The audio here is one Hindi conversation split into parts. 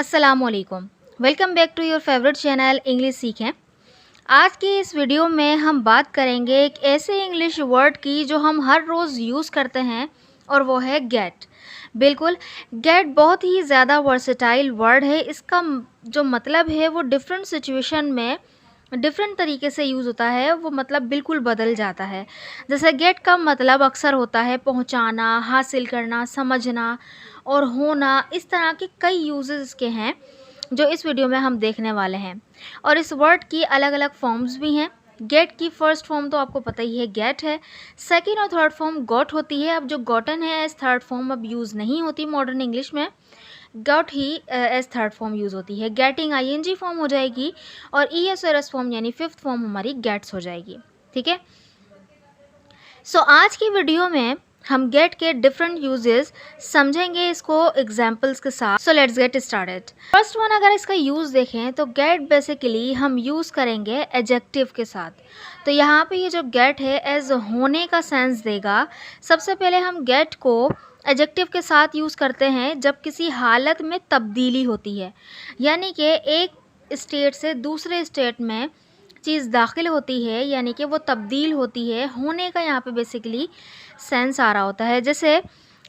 अस्सलामुअलैकुम। Welcome back to your favourite channel English सीखें। आज की इस वीडियो में हम बात करेंगे एक ऐसे इंग्लिश वर्ड की जो हम हर रोज़ यूज़ करते हैं और वो है गेट। बिल्कुल, गेट बहुत ही ज़्यादा वर्सेटाइल वर्ड है। इसका जो मतलब है वो डिफरेंट सिचुएशन में डिफरेंट तरीके से यूज़ होता है, वो मतलब बिल्कुल बदल जाता है। जैसे गेट का मतलब अक्सर होता है पहुंचाना, हासिल करना, समझना और होना। इस तरह के कई यूजेस इसके हैं जो इस वीडियो में हम देखने वाले हैं। और इस वर्ड की अलग अलग फॉर्म्स भी हैं। गेट की फर्स्ट फॉर्म तो आपको पता ही है, गेट है। सेकेंड और थर्ड फॉर्म गॉट होती है। अब जो गॉटन है एज थर्ड फॉर्म अब यूज़ नहीं होती मॉडर्न इंग्लिश में, गॉट ही एज थर्ड फॉर्म यूज़ होती है। गेटिंग आईएनजी फॉर्म हो जाएगी और ईएसआरएस फॉर्म यानी फिफ्थ फॉर्म हमारी गेट्स हो जाएगी। ठीक है। सो आज की वीडियो में हम गेट के डिफरेंट यूजेस समझेंगे, इसको एग्जांपल्स के साथ। So let's get started. First one, अगर इसका यूज़ देखें तो गेट बेसिकली हम यूज़ करेंगे एडजेक्टिव के साथ। तो यहाँ पे ये जो गेट है एज होने का सेंस देगा। सबसे पहले हम गेट को एडजेक्टिव के साथ यूज़ करते हैं जब किसी हालत में तब्दीली होती है, यानी कि एक स्टेट से दूसरे स्टेट में चीज़ दाखिल होती है, यानी कि वो तब्दील होती है। होने का यहाँ पे बेसिकली सेंस आ रहा होता है। जैसे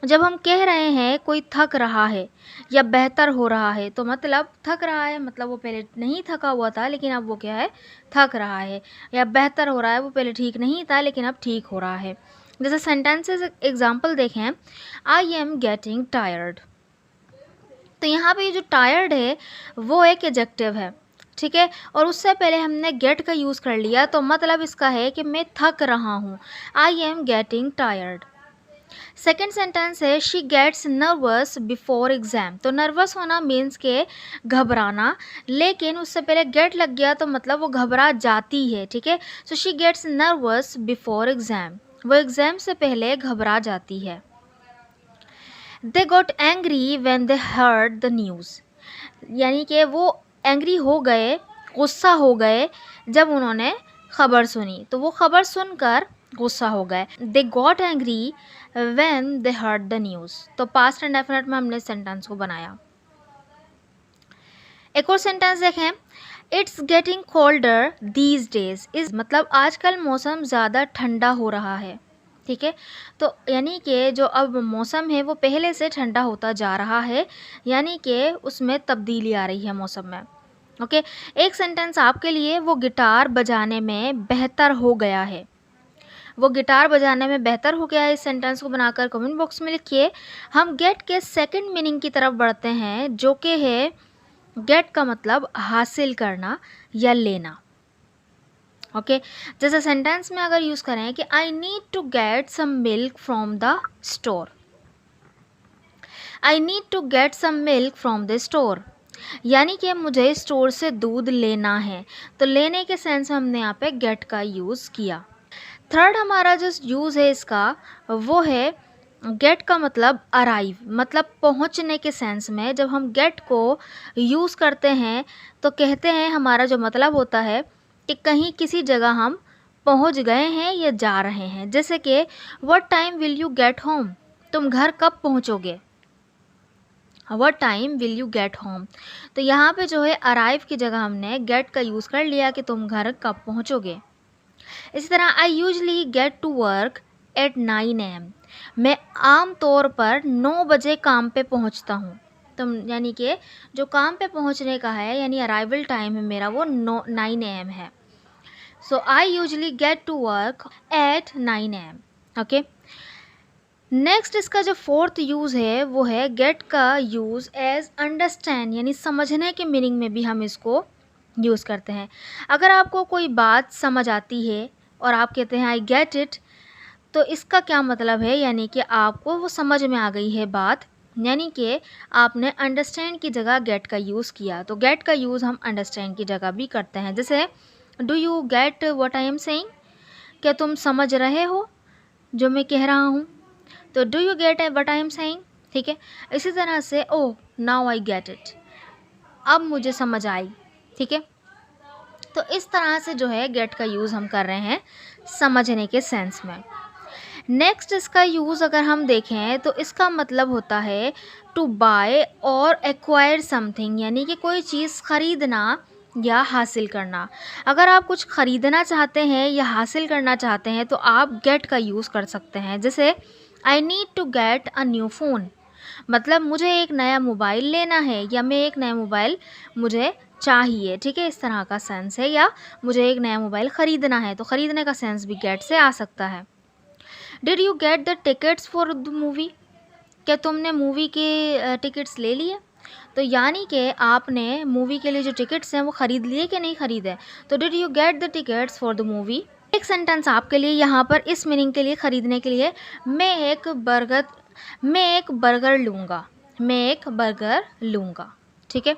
जब हम कह रहे हैं कोई थक रहा है या बेहतर हो रहा है, तो मतलब थक रहा है मतलब वो पहले नहीं थका हुआ था लेकिन अब वो क्या है, थक रहा है। या बेहतर हो रहा है, वो पहले ठीक नहीं था लेकिन अब ठीक हो रहा है। जैसे सेंटेंसेस एग्जांपल देखें, आई एम गेटिंग टायर्ड। तो यहाँ पे ये जो टायर्ड है वो एक एडजेक्टिव है, ठीक है। और उससे पहले हमने गेट का यूज़ कर लिया, तो मतलब इसका है कि मैं थक रहा हूँ। I am getting tired. Second sentence है she gets nervous before exam. तो नर्वस होना मीन्स के घबराना, लेकिन उससे पहले गेट लग गया तो मतलब वो घबरा जाती है, ठीक है। So she gets nervous before exam, वो एग्ज़ाम से पहले घबरा जाती है। They got angry when they heard the news, यानी कि वो एंग्री हो गए, गुस्सा हो गए जब उन्होंने खबर सुनी। तो वो खबर सुनकर गुस्सा हो गए। दे got angry when they heard the news. तो पास्ट एंड डेफिनेट में हमने सेंटेंस को बनाया। एक और सेंटेंस देखें, it's getting colder these days. इस मतलब आजकल मौसम ज़्यादा ठंडा हो रहा है, ठीक है। तो यानी कि जो अब मौसम है वो पहले से ठंडा होता जा रहा है, यानी कि उसमें तब्दीली आ रही है मौसम में। ओके। एक सेंटेंस आपके लिए, वो गिटार बजाने में बेहतर हो गया है। वो गिटार बजाने में बेहतर हो गया है, इस सेंटेंस को बनाकर कमेंट बॉक्स में लिखिए। हम गेट के सेकंड मीनिंग की तरफ बढ़ते हैं, जो कि है गेट का मतलब हासिल करना या लेना। ओके। जैसे सेंटेंस में अगर यूज़ करें कि I need to get some milk from the store. I need to get some milk from the store, यानी कि मुझे स्टोर से दूध लेना है। तो लेने के सेंस में हमने यहाँ पे गेट का यूज़ किया। थर्ड हमारा जो यूज़ है इसका वो है गेट का मतलब अराइव, मतलब पहुंचने के सेंस में। जब हम गेट को यूज़ करते हैं तो कहते हैं, हमारा जो मतलब होता है कि कहीं किसी जगह हम पहुंच गए हैं या जा रहे हैं। जैसे कि what time will you get home, तुम घर कब पहुंचोगे। What time will you get home. तो यहाँ पे जो है अराइव की जगह हमने गेट का यूज़ कर लिया कि तुम घर कब पहुंचोगे। इसी तरह I usually get to work at 9 AM। मैं आम तौर पर 9 बजे काम पे पहुंचता हूँ। तो यानी कि जो काम पे पहुंचने का है, यानी अराइवल टाइम है मेरा, वो 9 AM है। So I usually get to work at 9 AM। Okay. Next इसका जो फोर्थ यूज़ है वो है गेट का यूज़ एज अंडरस्टैंड, यानी समझने के मीनिंग में भी हम इसको यूज़ करते हैं। अगर आपको कोई बात समझ आती है और आप कहते हैं आई गेट इट, तो इसका क्या मतलब है, यानी कि आपको वो समझ में आ गई है बात, यानी कि आपने अंडरस्टैंड की जगह गेट का यूज़ किया। तो गेट का यूज़ हम अंडरस्टैंड की जगह भी करते हैं। जैसे do you get what I am saying, क्या तुम समझ रहे हो जो मैं कह रहा हूँ। तो do you get what I am saying, ठीक है। इसी तरह से ओह नाउ आई गेट इट, अब मुझे समझ आई, ठीक है। तो इस तरह से जो है गेट का यूज़ हम कर रहे हैं समझने के सेंस में। नेक्स्ट इसका यूज़ अगर हम देखें तो इसका मतलब होता है टू बाय और एक्वायर समथिंग, यानी कि कोई चीज़ ख़रीदना या हासिल करना। अगर आप कुछ ख़रीदना चाहते हैं या हासिल करना चाहते हैं तो आप गेट का यूज़ कर सकते हैं। जैसे I need to get a new phone, मतलब मुझे एक नया मोबाइल लेना है या मैं एक नया मोबाइल मुझे चाहिए, ठीक है, इस तरह का सेंस है। या मुझे एक नया मोबाइल ख़रीदना है, तो ख़रीदने का सेंस भी गेट से आ सकता है। Did you get the tickets for the movie, क्या तुमने मूवी के टिकट्स ले लिए? तो यानी कि आपने मूवी के लिए जो टिकट्स हैं वो ख़रीद लिए कि नहीं ख़रीदे। तो did you get the tickets for the movie. एक सेंटेंस आपके लिए यहाँ पर इस मीनिंग के लिए ख़रीदने के लिए, मैं एक बर्गर लूँगा, मैं एक बर्गर लूँगा, ठीक है।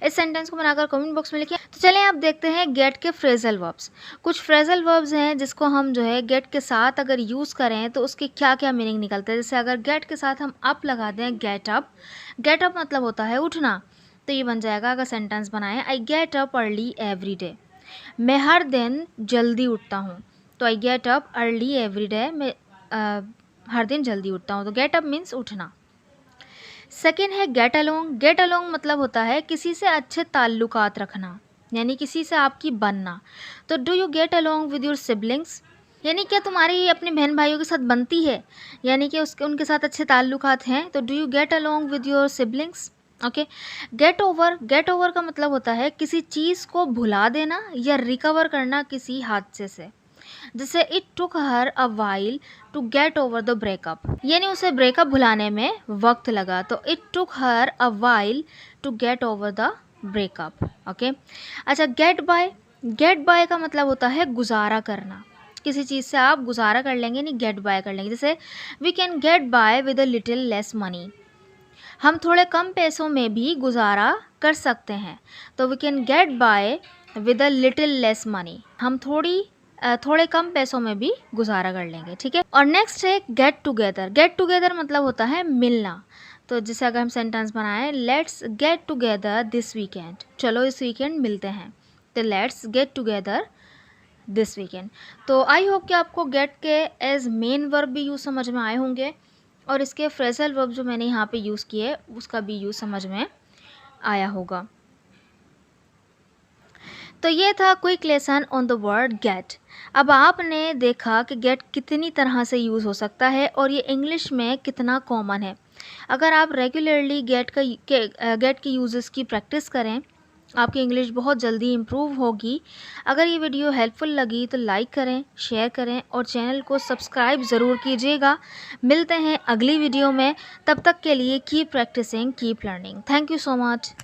इस सेंटेंस को बनाकर कमेंट बॉक्स में लिखिए। तो चलें आप देखते हैं गेट के फ्रेजल वर्ब्स। कुछ फ्रेजल वर्ब्स हैं जिसको हम जो है गेट के साथ अगर यूज़ करें तो उसके क्या क्या मीनिंग निकलते हैं। जैसे अगर गेट के साथ हम अप लगा दें, गेट अप मतलब होता है उठना, तो ये बन जाएगा, अगर सेंटेंस बनाएं, I get up early every day, मैं हर दिन जल्दी उठता हूँ। तो I get up early every day, मैं हर दिन जल्दी उठता हूँ। तो गेट अप मीन्स उठना। सेकेंड है गेट अलोंग। गेट अलोंग मतलब होता है किसी से अच्छे ताल्लुकात रखना, यानी किसी से आपकी बनना। तो do you get along with your siblings, यानी क्या तुम्हारी अपने बहन भाइयों के साथ बनती है, यानी कि उनके साथ अच्छे ताल्लुकात हैं। तो do you get along with your siblings. Okay. Get over का मतलब होता है किसी चीज़ को भुला देना या रिकवर करना किसी हादसे से। जैसे it took her a while to get over the breakup, यानी उसे ब्रेकअप भुलाने में वक्त लगा। तो it took her a while to get over the breakup. Okay. अच्छा, गेट बाय का मतलब होता है गुजारा करना, किसी चीज़ से आप गुजारा कर लेंगे, नहीं गेट बाय कर लेंगे। जैसे we can get by with a little less money, हम थोड़े कम पैसों में भी गुजारा कर सकते हैं। तो we can get by with a little less money, हम थोड़े कम पैसों में भी गुजारा कर लेंगे, ठीक है। और नेक्स्ट है गेट टुगेदर। गेट टुगेदर मतलब होता है मिलना। तो जैसे अगर हम सेंटेंस बनाएं, let's get together this weekend, चलो इस वीकेंड मिलते हैं। तो let's get together this weekend. तो आई होप कि आपको गेट के एज मेन वर्ब भी यूज़ समझ में आए होंगे और इसके फ्रेजल वर्ब जो मैंने यहाँ पे यूज़ किए उसका भी यूज़ समझ में आया होगा। तो ये था quick lesson on the word get. अब आपने देखा कि गेट कितनी तरह से यूज़ हो सकता है और ये इंग्लिश में कितना कॉमन है। अगर आप रेगुलरली गेट के यूज़ेस की प्रैक्टिस करें, आपकी इंग्लिश बहुत जल्दी इम्प्रूव होगी। अगर ये वीडियो हेल्पफुल लगी तो लाइक करें, शेयर करें और चैनल को सब्सक्राइब ज़रूर कीजिएगा। मिलते हैं अगली वीडियो में, तब तक के लिए keep practising, keep learning. Thank you so much.